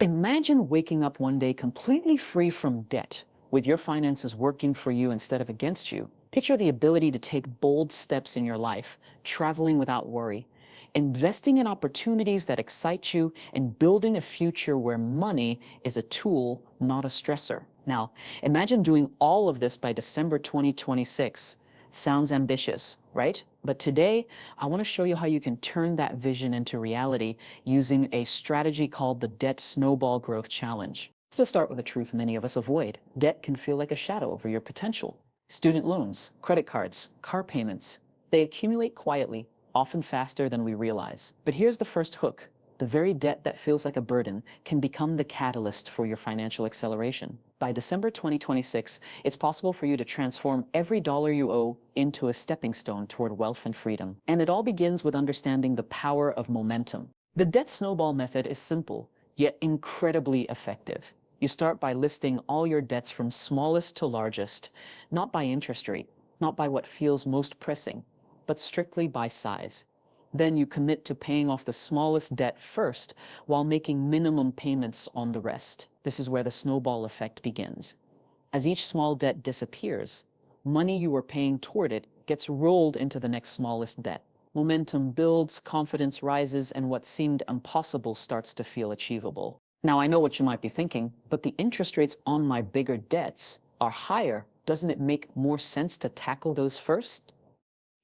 Imagine waking up one day completely free from debt, with your finances working for you instead of against you. Picture the ability to take bold steps in your life, traveling without worry, investing in opportunities that excite you, and building a future where money is a tool, not a stressor. Now, imagine doing all of this by December 2026. Sounds ambitious, right? But today, I want to show you how you can turn that vision into reality using a strategy called the Debt Snowball Growth Challenge. Let's start with a truth many of us avoid. Debt can feel like a shadow over your potential. Student loans, credit cards, car payments, they accumulate quietly, often faster than we realize. But here's the first hook. The very debt that feels like a burden can become the catalyst for your financial acceleration. By December 2026, it's possible for you to transform every dollar you owe into a stepping stone toward wealth and freedom. And it all begins with understanding the power of momentum. The debt snowball method is simple, yet incredibly effective. You start by listing all your debts from smallest to largest, not by interest rate, not by what feels most pressing, but strictly by size. Then you commit to paying off the smallest debt first while making minimum payments on the rest. This is where the snowball effect begins. As each small debt disappears, money you were paying toward it gets rolled into the next smallest debt. Momentum builds, confidence rises, and what seemed impossible starts to feel achievable. Now, I know what you might be thinking, but the interest rates on my bigger debts are higher. Doesn't it make more sense to tackle those first?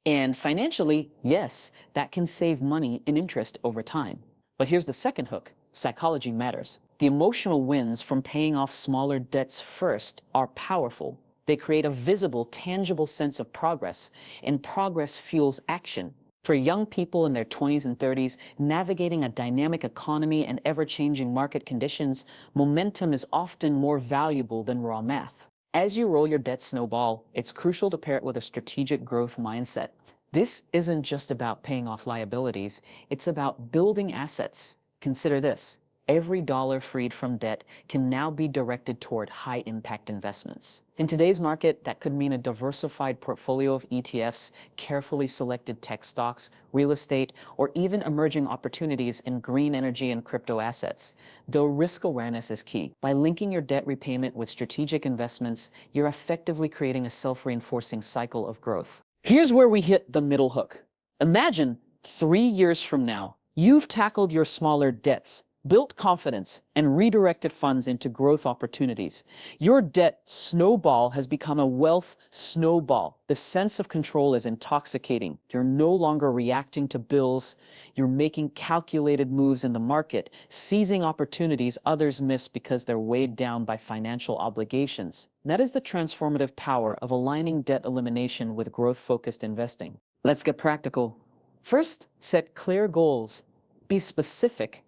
And financially, yes, that can save money in interest over time. But here's the second hook. Psychology matters. The emotional wins from paying off smaller debts first are powerful. They create a visible, tangible sense of progress, and progress fuels action. For young people in their 20s and 30s, navigating a dynamic economy and ever-changing market conditions, momentum is often more valuable than raw math. As you roll your debt snowball, it's crucial to pair it with a strategic growth mindset. This isn't just about paying off liabilities, it's about building assets. Consider this. Every dollar freed from debt can now be directed toward high-impact investments. In today's market, that could mean a diversified portfolio of ETFs, carefully selected tech stocks, real estate, or even emerging opportunities in green energy and crypto assets. Though risk awareness is key. By linking your debt repayment with strategic investments, you're effectively creating a self-reinforcing cycle of growth. Here's where we hit the middle hook. Imagine 3 years from now, you've tackled your smaller debts, built confidence, and redirected funds into growth opportunities. Your debt snowball has become a wealth snowball. The sense of control is intoxicating. You're no longer reacting to bills. You're making calculated moves in the market, seizing opportunities others miss because they're weighed down by financial obligations. That is the transformative power of aligning debt elimination with growth-focused investing. Let's get practical. First, set clear goals. Be specific.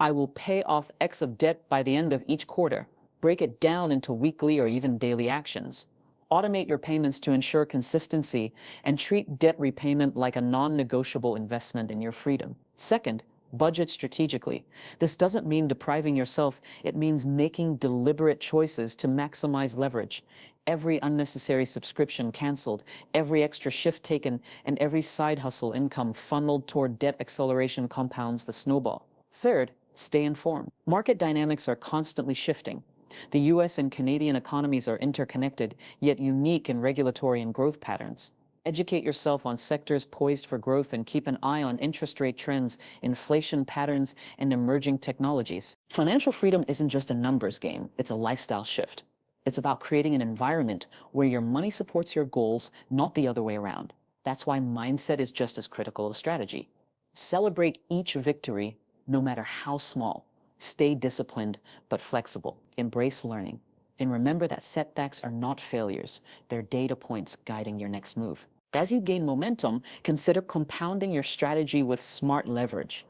I will pay off X of debt by the end of each quarter. Break it down into weekly or even daily actions. Automate your payments to ensure consistency and treat debt repayment like a non-negotiable investment in your freedom. Second, budget strategically. This doesn't mean depriving yourself. It means making deliberate choices to maximize leverage. Every unnecessary subscription canceled, every extra shift taken, and every side hustle income funneled toward debt acceleration compounds the snowball. Third, stay informed. Market dynamics are constantly shifting. The US and Canadian economies are interconnected, yet unique in regulatory and growth patterns. Educate yourself on sectors poised for growth and keep an eye on interest rate trends, inflation patterns, and emerging technologies. Financial freedom isn't just a numbers game, it's a lifestyle shift. It's about creating an environment where your money supports your goals, not the other way around. That's why mindset is just as critical as strategy. Celebrate each victory, no matter how small. Stay disciplined, but flexible. Embrace learning. And remember that setbacks are not failures. They're data points guiding your next move. As you gain momentum, consider compounding your strategy with smart leverage.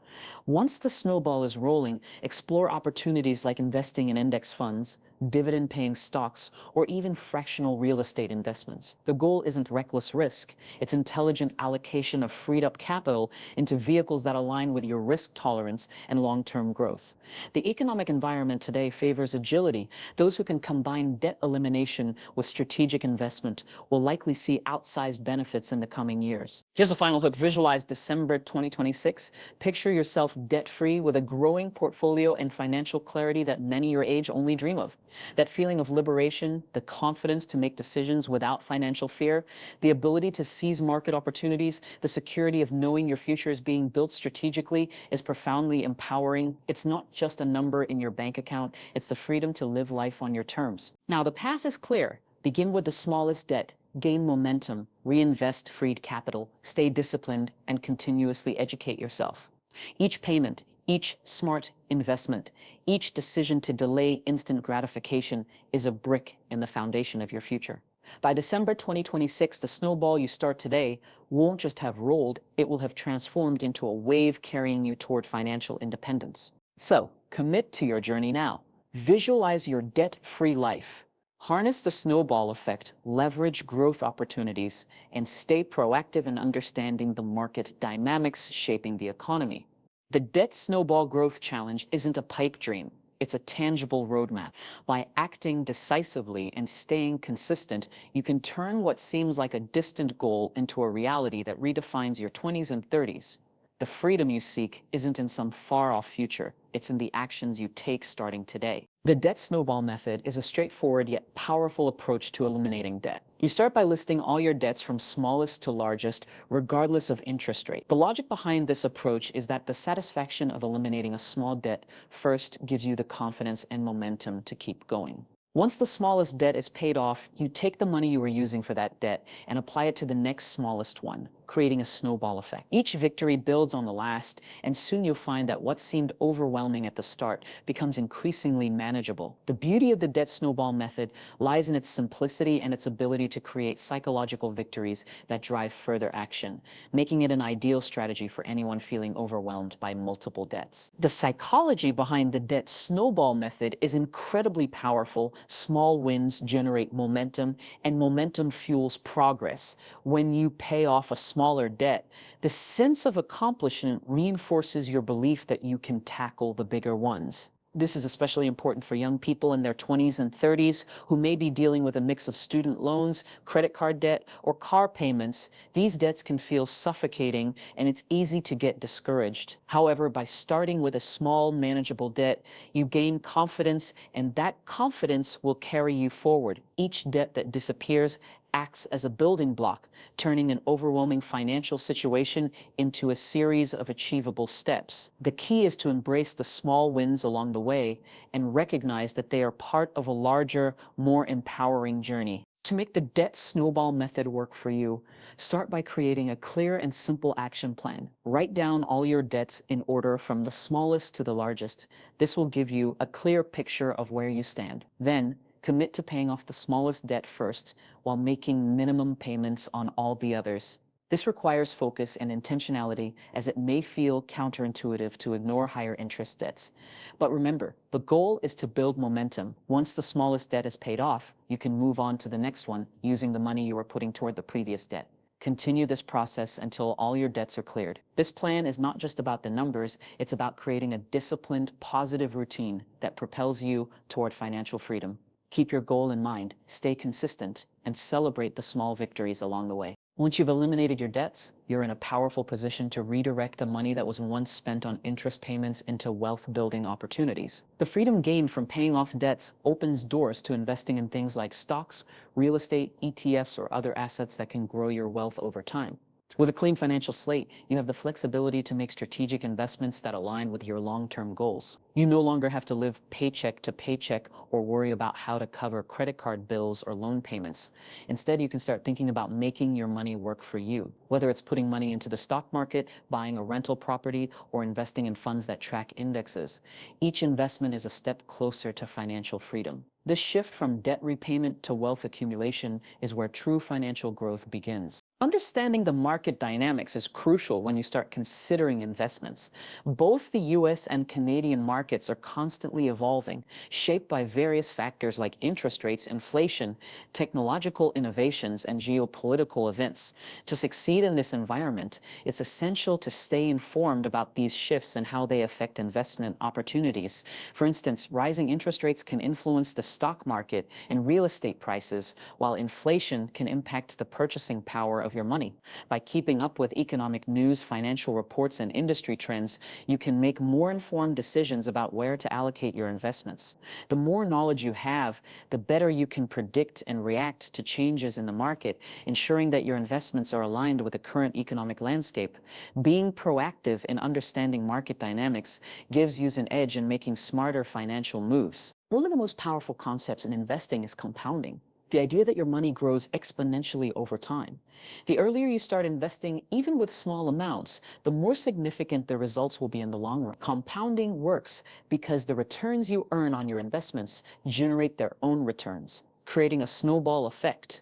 Once the snowball is rolling, explore opportunities like investing in index funds, dividend-paying stocks, or even fractional real estate investments. The goal isn't reckless risk. It's intelligent allocation of freed-up capital into vehicles that align with your risk tolerance and long-term growth. The economic environment today favors agility. Those who can combine debt elimination with strategic investment will likely see outsized benefits in the coming years. Here's the final hook. Visualize December 2026. Picture your yourself debt-free with a growing portfolio and financial clarity that many your age only dream of. That feeling of liberation, the confidence to make decisions without financial fear, the ability to seize market opportunities, the security of knowing your future is being built strategically is profoundly empowering. It's not just a number in your bank account, it's the freedom to live life on your terms. Now, the path is clear. Begin with the smallest debt, gain momentum, reinvest freed capital, stay disciplined, and continuously educate yourself. Each payment, each smart investment, each decision to delay instant gratification is a brick in the foundation of your future. By December 2026, the snowball you start today won't just have rolled, it will have transformed into a wave carrying you toward financial independence. So, commit to your journey now. Visualize your debt-free life. Harness the snowball effect, leverage growth opportunities, and stay proactive in understanding the market dynamics shaping the economy. The Debt Snowball Growth Challenge isn't a pipe dream. It's a tangible roadmap. By acting decisively and staying consistent, you can turn what seems like a distant goal into a reality that redefines your 20s and 30s. The freedom you seek isn't in some far-off future. It's in the actions you take starting today. The debt snowball method is a straightforward yet powerful approach to eliminating debt. You start by listing all your debts from smallest to largest, regardless of interest rate. The logic behind this approach is that the satisfaction of eliminating a small debt first gives you the confidence and momentum to keep going. Once the smallest debt is paid off, you take the money you were using for that debt and apply it to the next smallest one, creating a snowball effect. Each victory builds on the last, and soon you'll find that what seemed overwhelming at the start becomes increasingly manageable. The beauty of the debt snowball method lies in its simplicity and its ability to create psychological victories that drive further action, making it an ideal strategy for anyone feeling overwhelmed by multiple debts. The psychology behind the debt snowball method is incredibly powerful. Small wins generate momentum, and momentum fuels progress. When you pay off a smaller debt, the sense of accomplishment reinforces your belief that you can tackle the bigger ones. This is especially important for young people in their 20s and 30s who may be dealing with a mix of student loans, credit card debt, or car payments. These debts can feel suffocating, and it's easy to get discouraged. However, by starting with a small, manageable debt, you gain confidence, and that confidence will carry you forward. Each debt that disappears acts as a building block, turning an overwhelming financial situation into a series of achievable steps. The key is to embrace the small wins along the way and recognize that they are part of a larger, more empowering journey. To make the debt snowball method work for you, start by creating a clear and simple action plan. Write down all your debts in order from the smallest to the largest. This will give you a clear picture of where you stand. Then, commit to paying off the smallest debt first while making minimum payments on all the others. This requires focus and intentionality, as it may feel counterintuitive to ignore higher interest debts. But remember, the goal is to build momentum. Once the smallest debt is paid off, you can move on to the next one using the money you were putting toward the previous debt. Continue this process until all your debts are cleared. This plan is not just about the numbers, it's about creating a disciplined, positive routine that propels you toward financial freedom. Keep your goal in mind, stay consistent, and celebrate the small victories along the way. Once you've eliminated your debts, you're in a powerful position to redirect the money that was once spent on interest payments into wealth-building opportunities. The freedom gained from paying off debts opens doors to investing in things like stocks, real estate, ETFs, or other assets that can grow your wealth over time. With a clean financial slate, you have the flexibility to make strategic investments that align with your long-term goals. You no longer have to live paycheck to paycheck or worry about how to cover credit card bills or loan payments. Instead, you can start thinking about making your money work for you. Whether it's putting money into the stock market, buying a rental property, or investing in funds that track indexes, each investment is a step closer to financial freedom. This shift from debt repayment to wealth accumulation is where true financial growth begins. Understanding the market dynamics is crucial when you start considering investments. Both the US and Canadian markets are constantly evolving, shaped by various factors like interest rates, inflation, technological innovations, and geopolitical events. To succeed in this environment, it's essential to stay informed about these shifts and how they affect investment opportunities. For instance, rising interest rates can influence the stock market and real estate prices, while inflation can impact the purchasing power of your money. By keeping up with economic news, financial reports, and industry trends, you can make more informed decisions about where to allocate your investments. The more knowledge you have, the better you can predict and react to changes in the market, ensuring that your investments are aligned with the current economic landscape. Being proactive in understanding market dynamics gives you an edge in making smarter financial moves. One of the most powerful concepts in investing is compounding. The idea that your money grows exponentially over time. The earlier you start investing, even with small amounts, the more significant the results will be in the long run. Compounding works because the returns you earn on your investments generate their own returns, creating a snowball effect.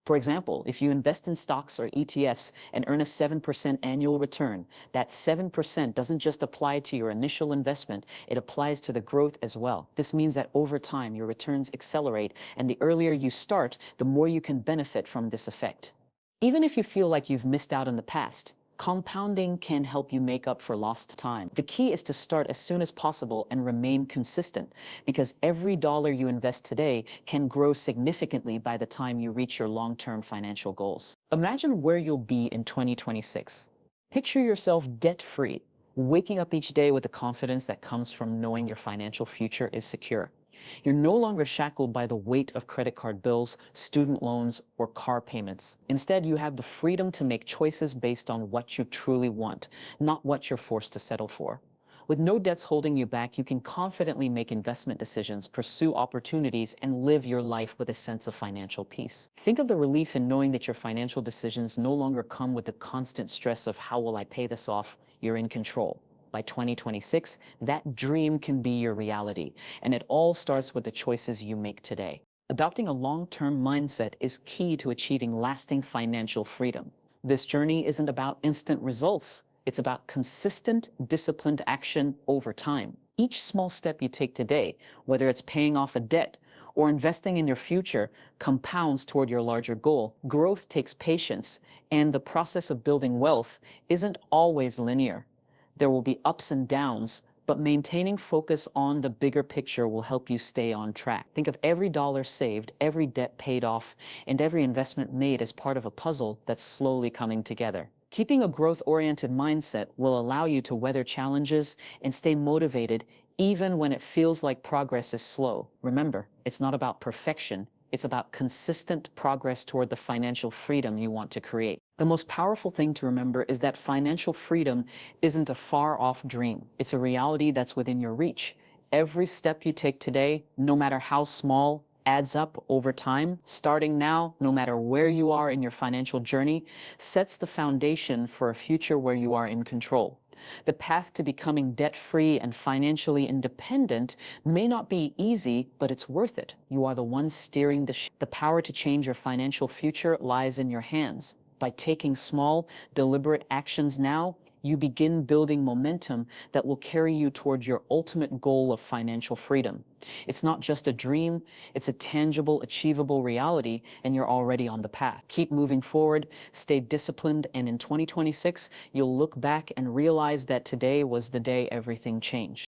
For example, if you invest in stocks or ETFs and earn a 7% annual return, that 7% doesn't just apply to your initial investment, it applies to the growth as well. This means that over time, your returns accelerate, and the earlier you start, the more you can benefit from this effect. Even if you feel like you've missed out in the past, compounding can help you make up for lost time. The key is to start as soon as possible and remain consistent, because every dollar you invest today can grow significantly by the time you reach your long-term financial goals. Imagine where you'll be in 2026. Picture yourself debt-free, waking up each day with the confidence that comes from knowing your financial future is secure. You're no longer shackled by the weight of credit card bills, student loans, or car payments. Instead, you have the freedom to make choices based on what you truly want, not what you're forced to settle for. With no debts holding you back, you can confidently make investment decisions, pursue opportunities, and live your life with a sense of financial peace. Think of the relief in knowing that your financial decisions no longer come with the constant stress of how will I pay this off? You're in control. By 2026, that dream can be your reality, and it all starts with the choices you make today. Adopting a long-term mindset is key to achieving lasting financial freedom. This journey isn't about instant results. It's about consistent, disciplined action over time. Each small step you take today, whether it's paying off a debt or investing in your future, compounds toward your larger goal. Growth takes patience, and the process of building wealth isn't always linear. There will be ups and downs, but maintaining focus on the bigger picture will help you stay on track. Think of every dollar saved, every debt paid off, and every investment made as part of a puzzle that's slowly coming together. Keeping a growth-oriented mindset will allow you to weather challenges and stay motivated even when it feels like progress is slow. Remember, it's not about perfection. It's about consistent progress toward the financial freedom you want to create. The most powerful thing to remember is that financial freedom isn't a far-off dream. It's a reality that's within your reach. Every step you take today, no matter how small, adds up over time. Starting now, no matter where you are in your financial journey, sets the foundation for a future where you are in control. The path to becoming debt-free and financially independent may not be easy, but it's worth it. You are the one steering the ship. The power to change your financial future lies in your hands. By taking small, deliberate actions now, you begin building momentum that will carry you toward your ultimate goal of financial freedom. It's not just a dream, it's a tangible, achievable reality, and you're already on the path. Keep moving forward, stay disciplined, and in 2026, you'll look back and realize that today was the day everything changed.